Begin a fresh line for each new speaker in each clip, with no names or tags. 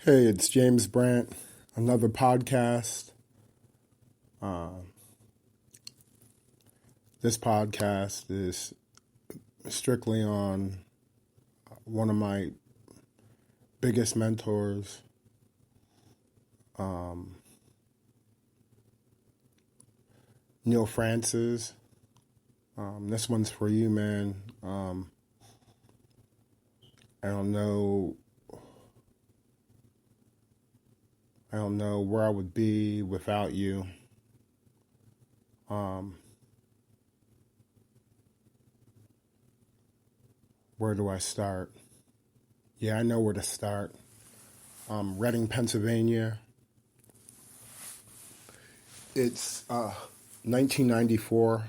Hey, it's James Brandt, another podcast. Uh, this podcast is strictly on one of my biggest mentors, um, Neil Francis. This one's for you, man. I don't know. I don't know where I would be without you. Where do I start? Yeah, I know where to start. Reading, Pennsylvania. It's 1994.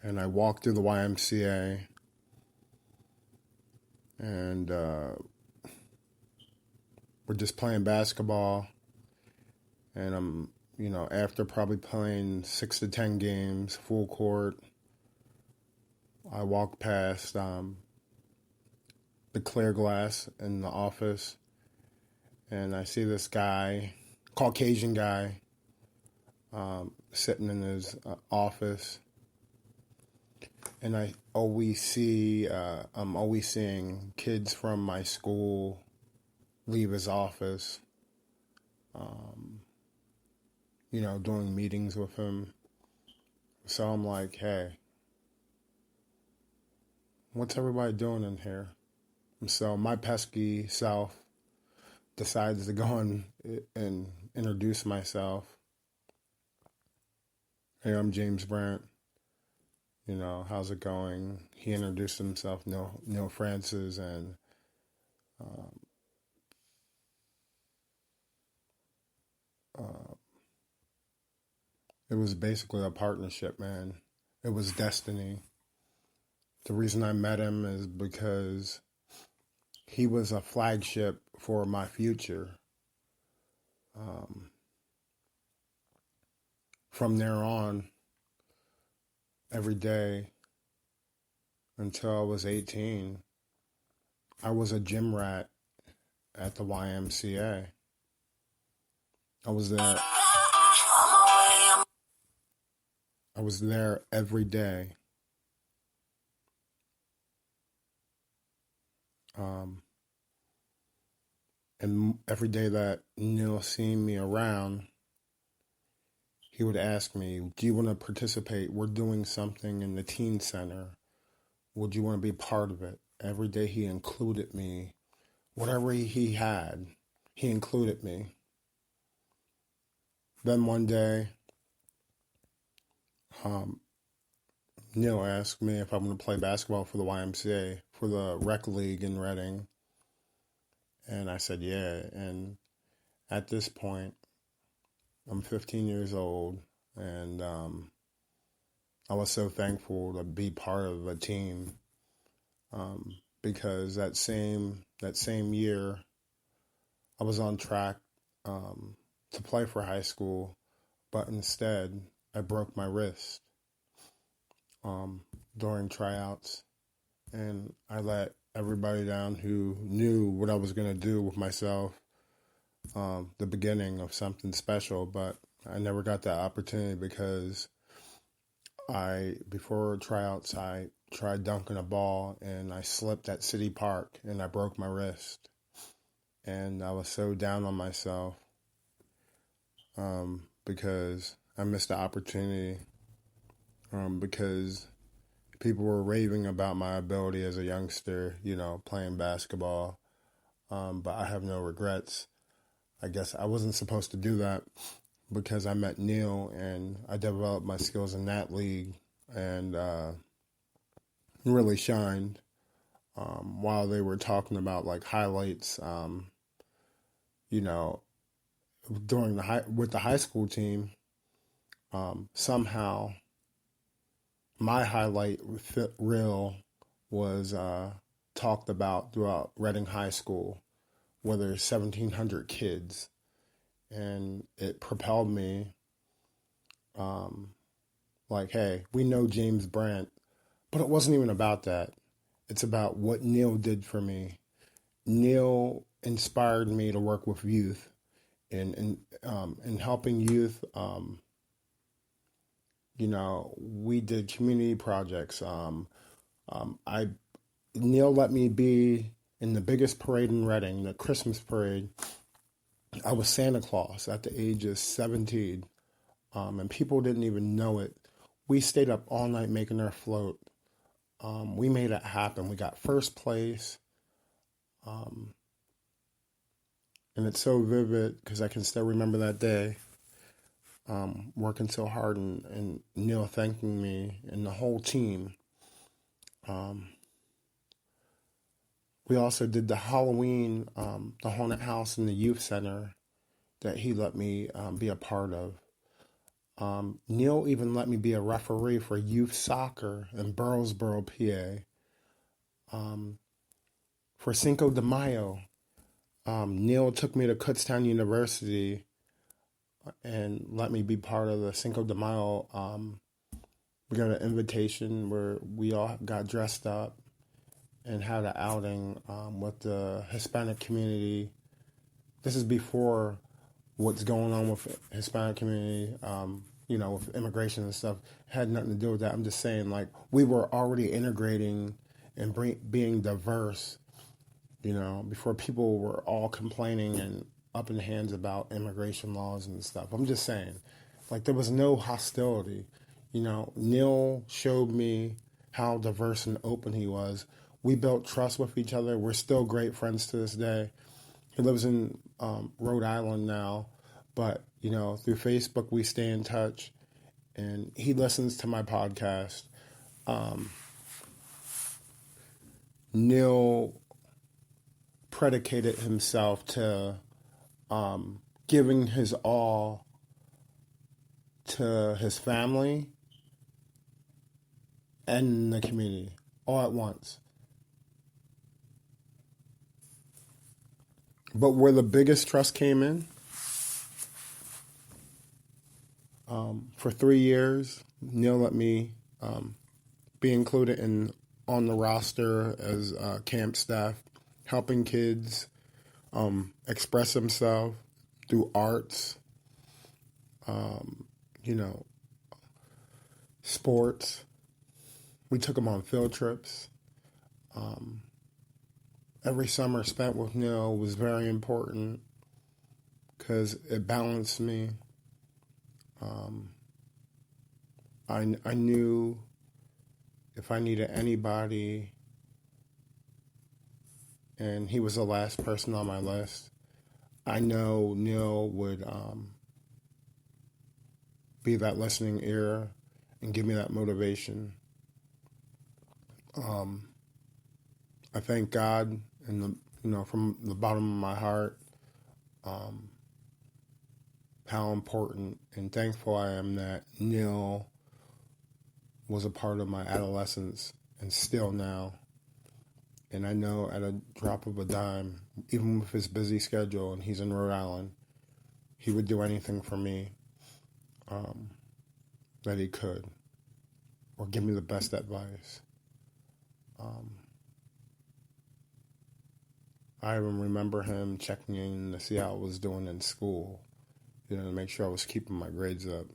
And I walked through the YMCA, and we're just playing basketball. And after probably playing 6 to 10 games, full court, I walk past the clear glass in the office, and I see this guy, Caucasian guy, sitting in his office. And I'm always seeing kids from my school leave his office, doing meetings with him. So I'm like, hey, what's everybody doing in here? And so my pesky self decides to go and introduce myself. Hey, I'm James Brandt. How's it going? He introduced himself, Neil Francis, and it was basically a partnership, man. It was destiny. The reason I met him is because he was a flagship for my future. From there on, every day until I was 18, I was a gym rat at the YMCA. I was there. I was there every day. And every day that Neil seen me around, he would ask me, do you want to participate? We're doing something in the teen center. Would you want to be part of it? Every day he included me. Whatever he had, he included me. Then one day, Neil asked me if I'm going to play basketball for the YMCA, for the rec league in Reading. And I said, yeah. And at this point, I'm 15 years old, and I was so thankful to be part of a team, because that same year, I was on track to play for high school, but instead I broke my wrist during tryouts, and I let everybody down who knew what I was going to do with myself, the beginning of something special, but I never got that opportunity because before tryouts, I tried dunking a ball and I slipped at City Park and I broke my wrist. And I was so down on myself because I missed the opportunity, because people were raving about my ability as a youngster, playing basketball. But I have no regrets. I guess I wasn't supposed to do that because I met Neil and I developed my skills in that league and really shined. While they were talking about like highlights, during with the high school team, somehow my highlight reel was talked about throughout Reading High School, where there's 1,700 kids, and it propelled me. Like, hey, we know James Brandt, but it wasn't even about that. It's about what Neil did for me. Neil inspired me to work with youth and helping youth. We did community projects. I Neil let me be in the biggest parade in Reading, the Christmas parade. I was Santa Claus at the age of 17, and people didn't even know it. We stayed up all night making our float. We made it happen. We got first place, and it's so vivid because I can still remember that day, working so hard and Neil thanking me and the whole team. We also did the Halloween, the haunted house in the youth center that he let me be a part of. Neil even let me be a referee for youth soccer in Burrowsboro, PA. For Cinco de Mayo, Neil took me to Kutztown University and let me be part of the Cinco de Mayo. We got an invitation where we all got dressed up and had an outing with the Hispanic community. This is before what's going on with Hispanic community, with immigration and stuff. It had nothing to do with that. I'm just saying, like, we were already integrating and being diverse, before people were all complaining and up in hands about immigration laws and stuff. I'm just saying, like, there was no hostility. Neil showed me how diverse and open he was. We built trust with each other. We're still great friends to this day. He lives in Rhode Island now, but, through Facebook we stay in touch, and he listens to my podcast. Neil predicated himself to giving his all to his family and the community all at once. But where the biggest trust came in, for 3 years, Neil let me be included on the roster as camp staff, helping kids express themselves through arts, sports. We took them on field trips. Every summer spent with Neil was very important because it balanced me. I knew if I needed anybody, and he was the last person on my list, I know Neil would be that listening ear and give me that motivation. I thank God from the bottom of my heart, how important and thankful I am that Neil was a part of my adolescence and still now. And I know at a drop of a dime, even with his busy schedule and he's in Rhode Island, he would do anything for me that he could, or give me the best advice. I even remember him checking in to see how I was doing in school, to make sure I was keeping my grades up.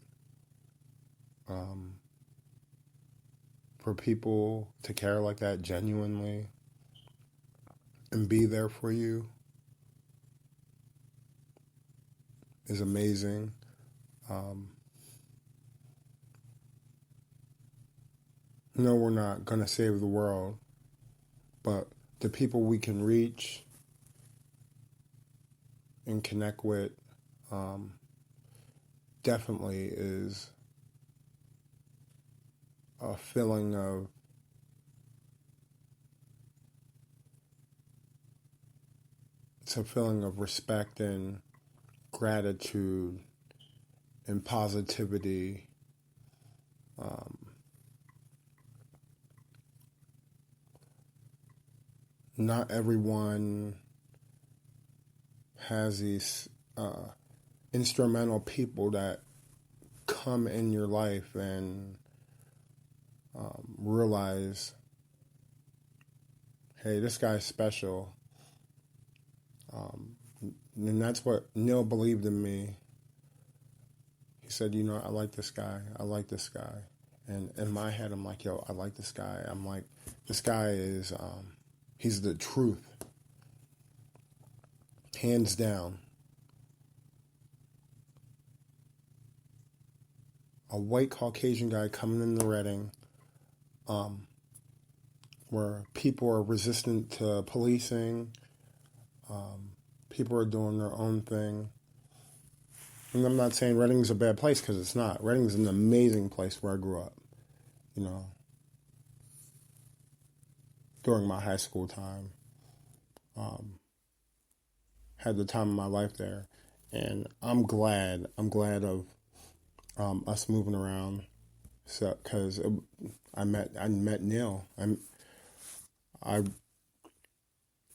For people to care like that genuinely and be there for you is amazing. No, we're not going to save the world, but the people we can reach and connect with definitely is a feeling of respect and gratitude and positivity. Not everyone has these instrumental people that come in your life and realize hey, this guy's special. And that's what Neil believed in me. He said, I like this guy. I like this guy. And in my head, I'm like, yo, I like this guy. I'm like, this guy is, he's the truth. Hands down. A white Caucasian guy coming into Reading, where people are resistant to policing, people are doing their own thing. And I'm not saying Reading's a bad place, because it's not. Reading's an amazing place where I grew up, during my high school time. Had the time of my life there. And I'm glad of us moving around, so because I met Neil. I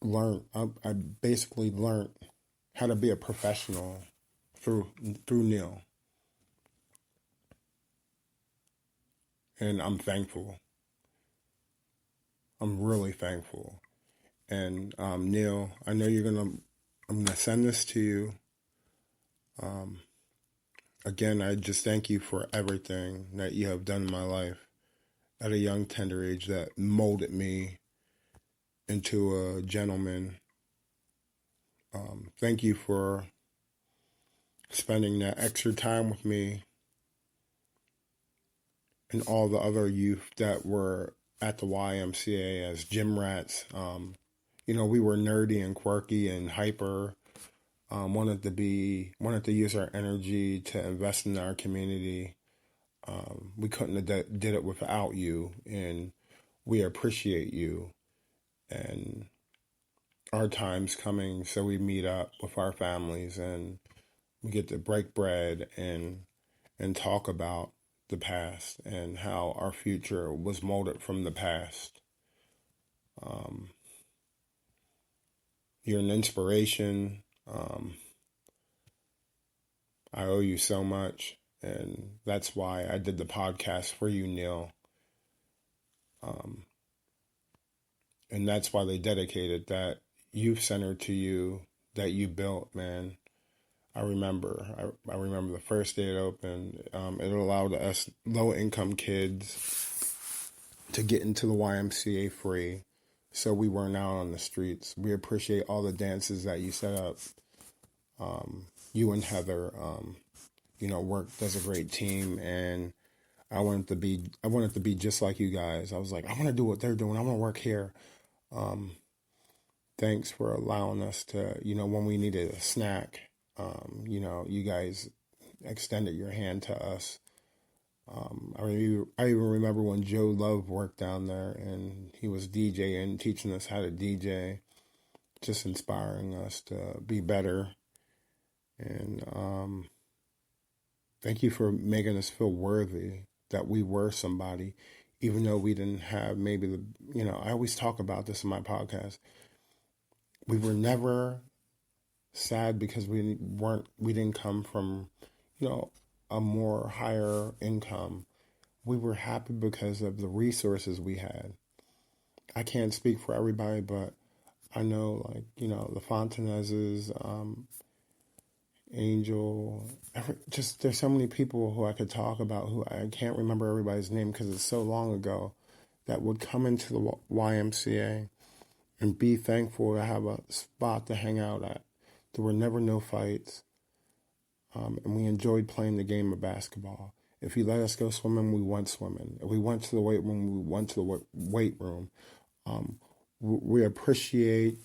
I basically learned how to be a professional through Neil, and I'm thankful. I'm really thankful. And Neil, I know I'm gonna send this to you. Again, I just thank you for everything that you have done in my life at a young, tender age that molded me into a gentleman. Thank you for spending that extra time with me and all the other youth that were at the YMCA as gym rats. We were nerdy and quirky and hyper. Wanted to use our energy to invest in our community. We couldn't have did it without you, and we appreciate you. And our time's coming, so we meet up with our families and we get to break bread and talk about the past and how our future was molded from the past. You're an inspiration. I owe you so much, and that's why I did the podcast for you, Neil. And that's why they dedicated that youth center to you that you built, man. I remember the first day it opened. It allowed us low-income kids to get into the YMCA free, so we weren't out on the streets. We appreciate all the dances that you set up. You and Heather, worked as a great team, and I wanted to be just like you guys. I was like, I want to do what they're doing. I want to work here. Thanks for allowing us to, when we needed a snack, you guys extended your hand to us. I even remember when Joe Love worked down there and he was DJing, teaching us how to DJ, just inspiring us to be better. And thank you for making us feel worthy that we were somebody, even though we didn't have maybe I always talk about this in my podcast. We were never sad because we didn't come from, a more higher income. We were happy because of the resources we had. I can't speak for everybody, but I know, the Fontanezes, Angel, there's so many people who I could talk about who I can't remember everybody's name because it's so long ago, that would come into the YMCA and be thankful to have a spot to hang out at. There were never no fights, and we enjoyed playing the game of basketball. If you let us go swimming, we went swimming. If we went to the weight room, we went to the weight room. We appreciate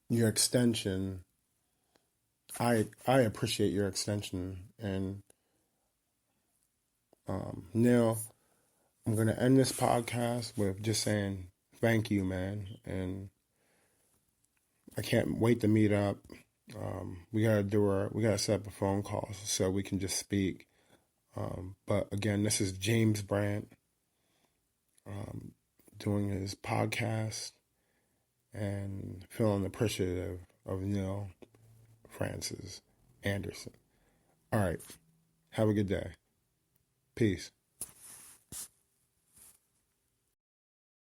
your extension. I appreciate your extension. And Neil, I'm going to end this podcast with just saying thank you, man. And I can't wait to meet up. We gotta set up a phone call so we can just speak. But again, this is James Brandt doing his podcast and feeling appreciative of Neil Francis Anderson. All right. Have a good day. Peace.